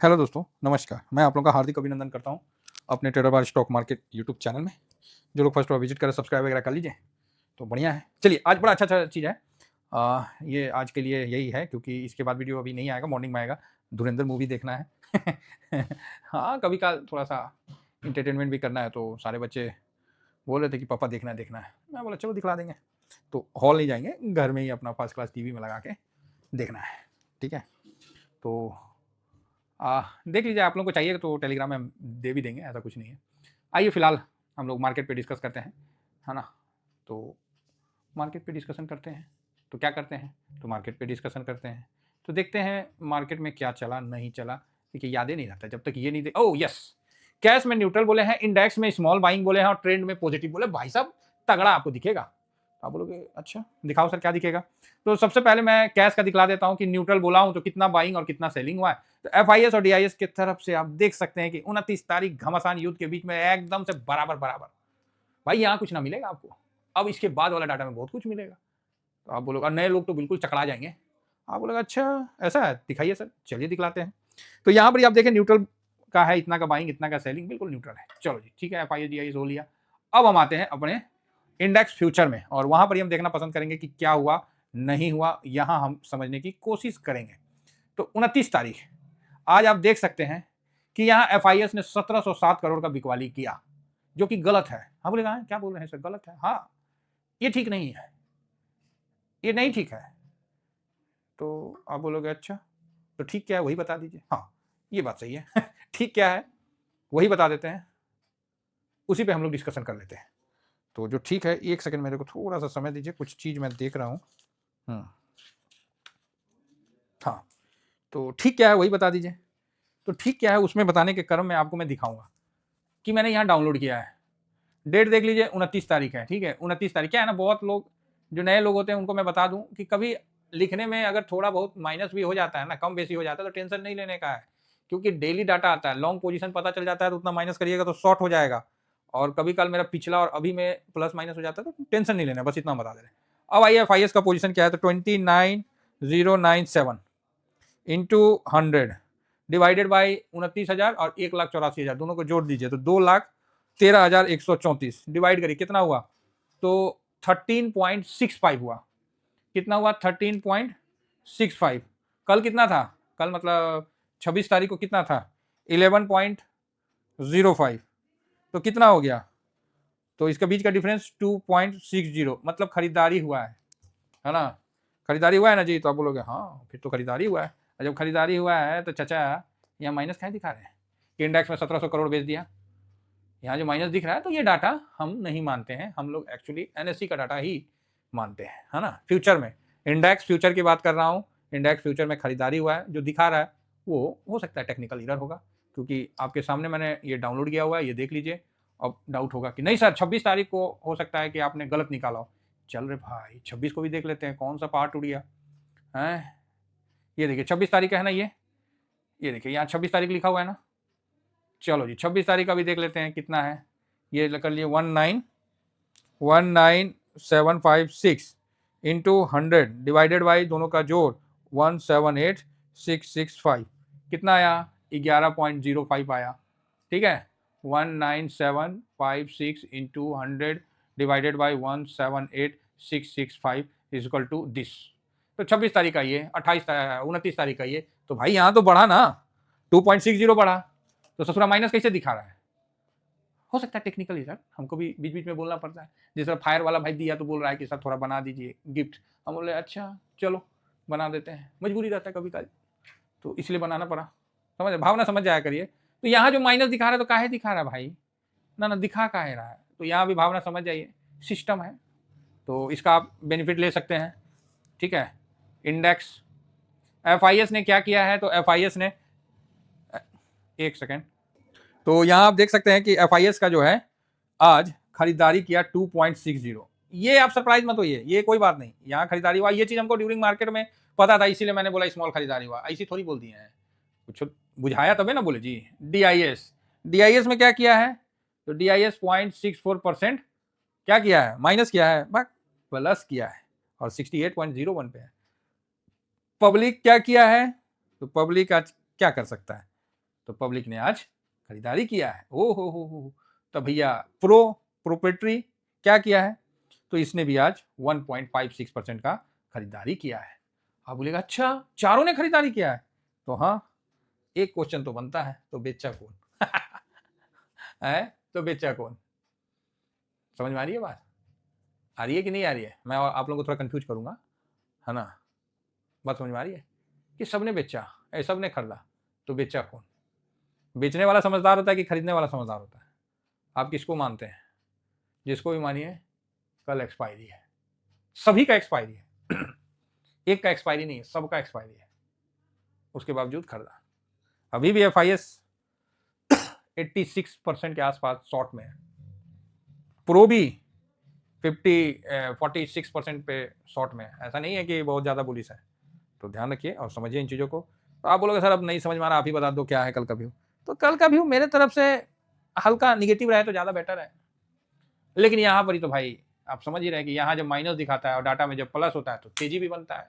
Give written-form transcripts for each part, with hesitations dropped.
Hello दोस्तों, नमस्कार। मैं आप लोगों का हार्दिक अभिनंदन करता हूं अपने ट्रेडर बार स्टॉक मार्केट यूट्यूब चैनल में। जो लोग फर्स्ट बार विजिट करें, सब्सक्राइब वगैरह कर लीजिए तो बढ़िया है। चलिए, आज बड़ा अच्छा चीज़ है। ये आज के लिए यही है, क्योंकि इसके बाद वीडियो अभी नहीं आएगा, मॉर्निंग में आएगा। धुरंधर मूवी देखना है। हाँ, कभी काल थोड़ा सा इंटरटेनमेंट भी करना है। तो सारे बच्चे बोल रहे थे कि पापा देखना है देखना है। मैं बोला चलो दिखला देंगे। तो हॉल नहीं जाएंगे, घर में ही अपना फर्स्ट क्लास टीवी में लगा के देखना है। ठीक है, तो देख लीजिए। आप लोगों को चाहिए तो टेलीग्राम में हम दे भी देंगे, ऐसा कुछ नहीं है। आइए फिलहाल हम लोग मार्केट पे डिस्कस करते हैं, है ना। तो मार्केट पे डिस्कशन करते हैं तो क्या करते हैं, तो मार्केट पे डिस्कशन करते हैं तो देखते हैं मार्केट में क्या चला नहीं चला। देखिए, याद ही नहीं रहता जब तक ये नहीं ओह यस, कैश में न्यूट्रल बोले हैं, इंडेक्स में स्मॉल बाइंग बोले हैं और ट्रेंड में पॉजिटिव बोले। भाई साहब, तगड़ा आपको दिखेगा। आप बोलोगे अच्छा दिखाओ सर क्या दिखेगा। तो सबसे पहले मैं कैश का दिखला देता हूं कि न्यूट्रल बोला हूं तो कितना बाइंग और कितना सेलिंग हुआ है। तो एफआईएस और डीआईएस की तरफ से आप देख सकते हैं कि 29 तारीख घमासान युद्ध के बीच में एकदम से बराबर बराबर। भाई यहां कुछ ना मिलेगा आपको, अब इसके बाद वाला डाटा में बहुत कुछ मिलेगा। तो आप बोलोगे, नए लोग तो बिल्कुल चकरा जाएंगे। आप बोलोगे अच्छा ऐसा है, दिखाइए सर। चलिए दिखलाते हैं। तो यहां पर आप देखें न्यूट्रल का है, इतना का बाइंग इतना का सेलिंग, बिल्कुल न्यूट्रल है। चलो जी ठीक है, एफआईएस डीआईएस हो लिया। अब हम आते हैं अपने इंडेक्स फ्यूचर में, और वहां पर हम देखना पसंद करेंगे कि क्या हुआ नहीं हुआ, यहां हम समझने की कोशिश करेंगे। तो 29 तारीख आज आप देख सकते हैं कि यहां एफआईएस ने 1707 करोड़ का बिकवाली किया, जो कि गलत है। हम बोले क्या बोल रहे हैं सर, गलत है। हाँ, ये ठीक नहीं है, ये नहीं ठीक है। तो आप बोलोगे अच्छा तो ठीक क्या है, वही बता दीजिए। हाँ, ये बात सही है। ठीक क्या है वही बता देते हैं, उसी पे हम लोग डिस्कशन कर लेते हैं। तो जो ठीक है, एक सेकंड मेरे को थोड़ा सा समय दीजिए, कुछ चीज मैं देख रहा हूँ। हाँ, तो ठीक क्या है वही बता दीजिए। तो ठीक क्या है उसमें बताने के क्रम में आपको मैं दिखाऊंगा कि मैंने यहाँ डाउनलोड किया है। डेट देख लीजिए, 29 तारीख है। ठीक है, 29 तारीख। क्या है ना, बहुत लोग जो नए लोग होते हैं उनको मैं बता दूं कि कभी लिखने में अगर थोड़ा बहुत माइनस भी हो जाता है ना, कम बेसी हो जाता है, तो टेंशन नहीं लेने का है। क्योंकि डेली डाटा आता है, लॉन्ग पोजीशन पता चल जाता है तो उतना माइनस करिएगा तो शॉर्ट हो जाएगा। और कभी कल मेरा पिछला और अभी में प्लस माइनस हो जाता है तो टेंशन नहीं लेना, बस इतना बता दे रहे हैं। अब आइए एफ का पोजिशन क्या है। तो 29097 इंटू 100 डिवाइडेड बाई 29,000 और 1,84,000 दोनों को जोड़ दीजिए तो 2,13,134 डिवाइड करिए कितना हुआ, तो 13.65 हुआ। कितना हुआ, 13.65। कल कितना था, कल मतलब 26 तारीख को कितना था, 11.05। तो कितना हो गया, तो इसके बीच का डिफरेंस 2.60, मतलब खरीदारी हुआ है ना। खरीदारी हुआ है ना जी। तो आप बोलोगे हाँ फिर तो खरीदारी हुआ है। जब खरीदारी हुआ है तो चाचा यहाँ माइनस क्या दिखा रहे हैं कि इंडेक्स में 1700 करोड़ बेच दिया। यहाँ जो माइनस दिख रहा है तो ये डाटा हम नहीं मानते हैं, हम लोग एक्चुअली एनएससी का डाटा ही मानते हैं, है ना। फ्यूचर में, इंडेक्स फ्यूचर की बात कर रहा हूँ। इंडेक्स फ्यूचर में खरीदारी हुआ है, जो दिखा रहा है वो हो सकता है टेक्निकल एरर होगा, क्योंकि आपके सामने मैंने ये डाउनलोड किया हुआ है, ये देख लीजिए। अब डाउट होगा कि नहीं सर 26 तारीख को हो सकता है कि आपने गलत निकाला हो। चल रहे भाई, 26 को भी देख लेते हैं, कौन सा पार्ट टूट गया है। ये देखिए 26 तारीख का है ना, ये देखिए यहाँ 26 तारीख लिखा हुआ है ना। चलो जी 26 तारीख का भी देख लेते हैं कितना है। ये कर लिए 1,91756 इंटू 100 डिवाइडेड बाई दोनों का जोड़ 178,665 कितना आया, 11.05 आया। ठीक है, 19756 into 100 divided by 178,665 is equal to this. तो 26 तारीख का ये, 29 तारीख का ये। तो भाई यहाँ तो बढ़ा ना, 2.60 बढ़ा। तो ससुरा माइनस कैसे दिखा रहा है, हो सकता है टेक्निकल एरर, हमको भी बीच बीच में बोलना पड़ता है। जिस तरह फायर वाला भाई दिया तो बोल रहा है कि सर थोड़ा बना दीजिए गिफ्ट। हम बोले अच्छा चलो बना देते हैं, मजबूरी रहता है कभी कभी, तो इसलिए बनाना पड़ा। समझ, भावना समझ जाया करिए। तो यहाँ जो माइनस दिखा रहा है तो काहे दिखा रहा है भाई, ना दिखा काहे रहा है, तो यहाँ भी भावना समझ जाइए, सिस्टम है तो इसका आप बेनिफिट ले सकते हैं। ठीक है, इंडेक्स एफआईएस ने क्या किया है, तो एफआईएस ने, एक सेकेंड, तो यहाँ आप देख सकते हैं कि एफआईएस का जो है आज खरीदारी किया 2.60। ये आप सरप्राइज मत होइए, ये कोई बात नहीं, यहाँ खरीदारी हुआ। ये चीज हमको ड्यूरिंग मार्केट में पता था, इसीलिए मैंने बोला स्मॉल खरीदारी हुआ। ऐसी थोड़ी बोल दिए हैं, कुछ बुझाया तबे ना बोले जी। डीआईएस में क्या किया है, तो डीआईएस 0.64% क्या किया है, माइनस किया है, प्लस किया है और 68.01 पे है। पब्लिक क्या किया है, तो पब्लिक आज क्या कर सकता है, तो पब्लिक ने आज खरीदारी किया है। ओ हो। तो भैया प्रोपेट्री क्या किया है, तो इसने भी आज 1.56% का खरीदारी किया है। आप बोलेगा अच्छा चारों ने खरीदारी किया है, तो हाँ एक क्वेश्चन तो बनता है, तो बेचा कौन? है तो बेचा कौन? समझ में आ रही है बात? आ रही है कि नहीं आ रही है? मैं आप लोगों को थोड़ा कंफ्यूज करूंगा, है ना? बात समझ में आ रही है कि सबने बेचा, सबने खरीदा, तो बेचा कौन? बेचने वाला समझदार होता है कि खरीदने वाला समझदार होता है? आप किसको मानते हैं? जिसको भी मानिए कल एक्सपायरी है, सभी का एक्सपायरी है। एक का एक्सपायरी नहीं है, सबका एक्सपायरी है, उसके बावजूद खरीदा। अभी भी FIS 86% के आसपास शॉर्ट में है, प्रो भी 46% पे शॉर्ट में है। ऐसा नहीं है कि बहुत ज़्यादा बुलिश है, तो ध्यान रखिए और समझिए इन चीज़ों को। तो आप बोलोगे सर अब नहीं समझ में आ रहा, आप ही बता दो क्या है कल का व्यू। तो कल का व्यू मेरे तरफ से हल्का निगेटिव रहे तो ज़्यादा बेटर है, लेकिन यहाँ पर ही तो भाई आप समझ ही रहे कि यहाँ जब माइनस दिखाता है और डाटा में जब प्लस होता है तो तेजी भी बनता है,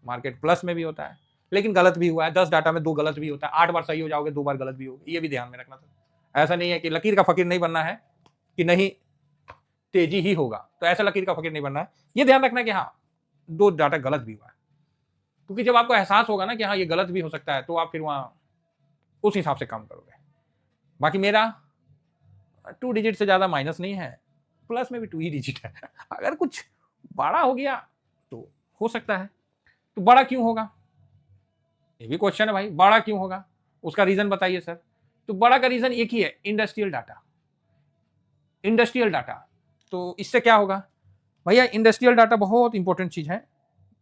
मार्केट प्लस में भी होता है, लेकिन गलत भी हुआ है। 10 डाटा में 2 गलत भी होता है, 8 बार सही हो जाओगे 2 बार गलत भी होगी, ये भी ध्यान में रखना था। ऐसा नहीं है कि लकीर का फकीर नहीं बनना है कि नहीं तेजी ही होगा, तो ऐसा लकीर का फकीर नहीं बनना है। ये ध्यान रखना कि हाँ 2 डाटा गलत भी हुआ है, क्योंकि जब आपको एहसास होगा ना कि हाँ ये गलत भी हो सकता है, तो आप फिर वहां उस हिसाब से काम करोगे। बाकी मेरा 2 डिजिट से ज्यादा माइनस नहीं है, प्लस में भी 2 ही डिजिट है। अगर कुछ बड़ा हो गया तो हो सकता है, तो बड़ा क्यों होगा ये भी क्वेश्चन है भाई। बड़ा क्यों होगा उसका रीजन बताइए सर। तो बड़ा का रीजन एक ही है, इंडस्ट्रियल डाटा। इंडस्ट्रियल डाटा, तो इससे क्या होगा भैया, इंडस्ट्रियल डाटा बहुत इंपॉर्टेंट चीज है,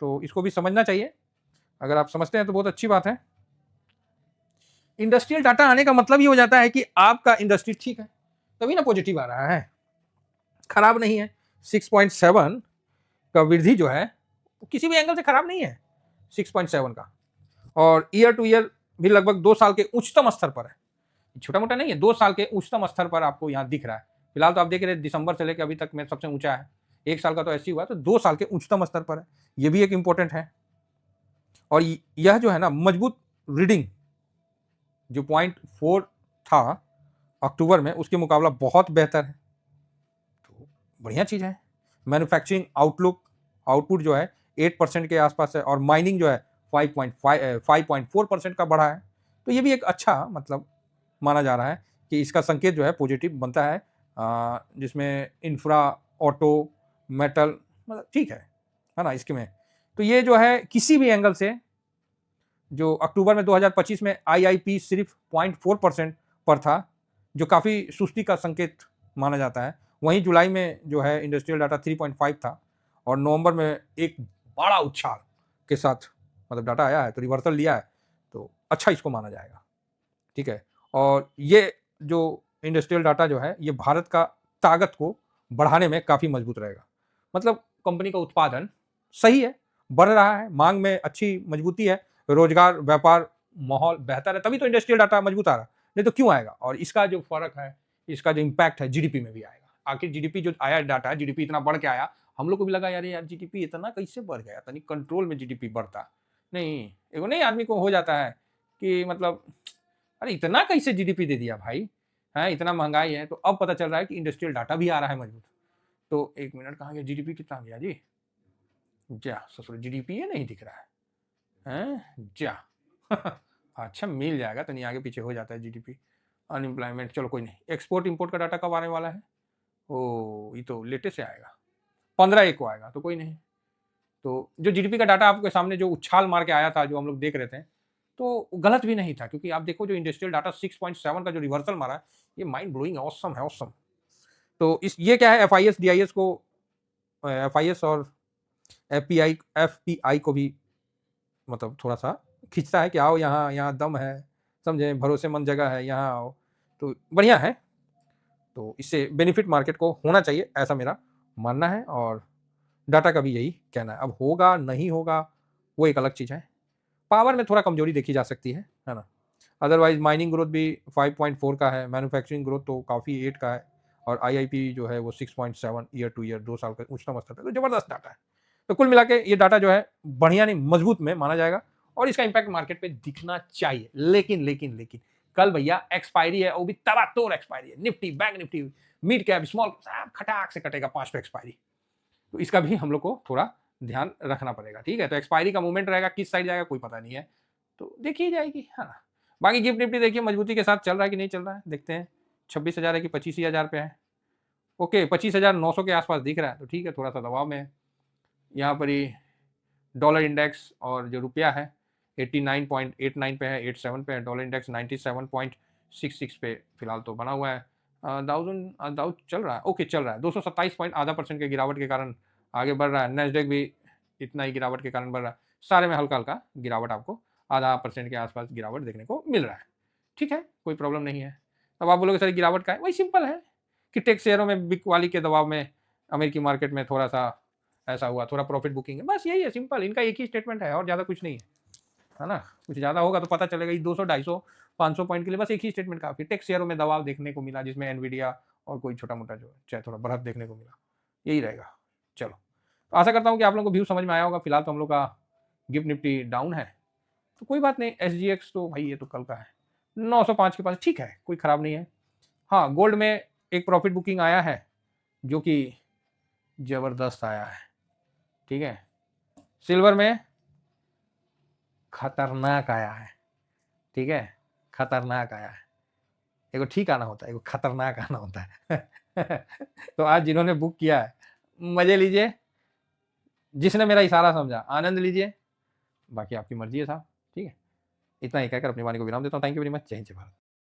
तो इसको भी समझना चाहिए। अगर आप समझते हैं तो बहुत अच्छी बात है। इंडस्ट्रियल डाटा आने का मतलब ये हो जाता है कि आपका इंडस्ट्री ठीक है, तभी ना पॉजिटिव आ रहा है, खराब नहीं है। 6.7 का वृद्धि जो है किसी भी एंगल से खराब नहीं है 6.7 का, और ईयर टू ईयर भी लगभग 2 साल के उच्चतम स्तर पर है, छोटा मोटा नहीं है, 2 साल के उच्चतम स्तर पर आपको यहाँ दिख रहा है। फिलहाल तो आप देख रहे हैं दिसंबर से लेकर अभी तक में सबसे ऊंचा है, 1 साल का तो ऐसे ही हुआ, तो 2 साल के उच्चतम स्तर पर है, ये भी एक इंपॉर्टेंट है। और यह जो है ना मजबूत रीडिंग जो 0.4 था अक्टूबर में, उसके मुकाबला बहुत बेहतर है, तो बढ़िया चीज है। मैन्युफैक्चरिंग आउटपुट जो है 8% के आसपास है, और माइनिंग जो है 5.4% का बढ़ा है, तो ये भी एक अच्छा मतलब माना जा रहा है कि इसका संकेत जो है पॉजिटिव बनता है, जिसमें इंफ्रा, ऑटो, मेटल, मतलब ठीक है ना इसके में। तो ये जो है किसी भी एंगल से, जो अक्टूबर में 2025 में IIP सिर्फ 0.4% पर था, जो काफ़ी सुस्ती का संकेत माना जाता है, वहीं जुलाई में जो है इंडस्ट्रियल डाटा 3.5 था, और नवंबर में एक बड़ा उछाल के साथ मतलब डाटा आया है, तो रिवर्सल लिया है, तो अच्छा इसको माना जाएगा, ठीक है। और ये जो इंडस्ट्रियल डाटा जो है ये भारत का ताकत को बढ़ाने में काफ़ी मजबूत रहेगा। मतलब कंपनी का उत्पादन सही है, बढ़ रहा है, मांग में अच्छी मजबूती है, रोजगार व्यापार माहौल बेहतर है, तभी तो इंडस्ट्रियल डाटा मजबूत आ रहा, नहीं तो क्यों आएगा। और इसका जो फर्क है, इसका जो इम्पैक्ट है जीडीपी में भी आएगा। आखिर जीडीपी जो आया डाटा, जीडीपी इतना बढ़ के आया, हम लोग को भी लगा यार जीडीपी इतना कैसे बढ़ गया, तनी कंट्रोल में जीडीपी बढ़ता नहीं, एगो नहीं आदमी को हो जाता है कि मतलब अरे इतना कैसे जीडीपी दे दिया भाई, है इतना महंगाई है। तो अब पता चल रहा है कि इंडस्ट्रियल डाटा भी आ रहा है मजबूत। तो 1 मिनट कहाँ गया, जीडीपी कितना आ गया जी, जा ससुर जीडीपी ये नहीं दिख रहा है जा। अच्छा मिल जाएगा, तो नहीं आगे पीछे हो जाता है जीडीपी। अनएम्प्लॉयमेंट चलो कोई नहीं, एक्सपोर्ट इंपोर्ट का डाटा कब आने वाला है, ओ ये तो लेटेस्ट से आएगा, 15/1 को आएगा, तो कोई नहीं। तो जो जीडीपी का डाटा आपके सामने जो उछाल मार के आया था, जो हम लोग देख रहे थे, तो गलत भी नहीं था, क्योंकि आप देखो जो इंडस्ट्रियल डाटा 6.7 का जो रिवर्सल मारा है, ये माइंड ब्लोइंग ऑसम है, ऑसम। तो इस ये क्या है, FIS DIS को, FIS और FPI को भी मतलब थोड़ा सा खींचता है कि आओ यहाँ, यहाँ दम है, समझे, भरोसेमंद जगह है, यहाँ आओ, तो बढ़िया है। तो इससे बेनिफिट मार्केट को होना चाहिए, ऐसा मेरा मानना है, और डाटा का भी यही कहना है। अब होगा नहीं होगा वो एक अलग चीज़ है। पावर में थोड़ा कमजोरी देखी जा सकती है ना। अदरवाइज माइनिंग ग्रोथ भी 5.4 का है, मैन्युफैक्चरिंग ग्रोथ तो काफ़ी 8 का है, और IIP जो है वो 6.7 ईयर टू ईयर 2 साल का उच्चतम स्तर पर, तो जबरदस्त डाटा है। तो कुल मिला के ये डाटा जो है बढ़िया नहीं मजबूत में माना जाएगा, और इसका इम्पैक्ट मार्केट पे दिखना चाहिए। लेकिन लेकिन लेकिन कल भैया एक्सपायरी है, वो भी तबातोड़ एक्सपायरी है, Nifty, bank Nifty, mid cap, small, सब खटाक से कटेगा 5 एक्सपायरी। तो इसका भी हम लोग को थोड़ा ध्यान रखना पड़ेगा, ठीक है। तो एक्सपायरी का मूवमेंट रहेगा, किस साइड जाएगा कोई पता नहीं है, तो देखी जाएगी, है ना। बाकी गिफ्ट निफ्टी देखिए मजबूती के साथ चल रहा है कि नहीं चल रहा है, देखते हैं। 26,000 है कि 25,000 पे है। ओके, 25,900 के आसपास दिख रहा है, तो ठीक है, थोड़ा सा दबाव में है। यहाँ पर ही डॉलर इंडेक्स और जो रुपया है 89.89 पे है, 87 पे है। डॉलर इंडेक्स 97.66 पे फिलहाल तो बना हुआ है। दाउद चल रहा है, ओके चल रहा है, 227 पॉइंट, आधा % के गिरावट के कारण आगे बढ़ रहा है। नेस्डेक भी इतना ही गिरावट के कारण बढ़ रहा है। सारे में हल्का हल्का गिरावट, आपको आधा % के आसपास गिरावट देखने को मिल रहा है, ठीक है, कोई प्रॉब्लम नहीं है। अब आप बोलोगे सर गिरावट का है, वही सिंपल है कि टेक शेयरों में बिकवाली के दबाव में अमेरिकी मार्केट में थोड़ा सा ऐसा हुआ, थोड़ा प्रॉफिट बुकिंग है, बस यही है, सिंपल। इनका एक ही स्टेटमेंट है और ज़्यादा कुछ नहीं है ना। कुछ ज़्यादा होगा तो पता चलेगा, 200, 250, 500 पॉइंट के लिए बस एक ही स्टेटमेंट काफी। टेक शेयरों में दबाव देखने को मिला, जिसमें एनवीडिया और कोई छोटा मोटा जो चाहे थोड़ा बढ़त देखने को मिला, यही रहेगा। चलो, तो आशा करता हूँ कि आप लोगों को व्यू समझ में आया होगा। फिलहाल तो हम लोग का गिफ्ट निफ्टी डाउन है, तो कोई बात नहीं। SGX तो भाई ये तो कल का है, 905 के पास, ठीक है, कोई खराब नहीं है। हाँ, गोल्ड में एक प्रॉफिट बुकिंग आया है जो कि जबरदस्त आया है, ठीक है। सिल्वर में खतरनाक आया है, ठीक है, खतरनाक आया है। एगो ठीक आना होता है, एगो खतरनाक आना होता है। तो आज जिन्होंने बुक किया है मजे लीजिए, जिसने मेरा इशारा समझा आनंद लीजिए, बाकी आपकी मर्जी है साहब, ठीक है। इतना ही कहकर अपनी वाणी को विराम देता हूँ। Thank you very much. जय हिंद, जय भारत।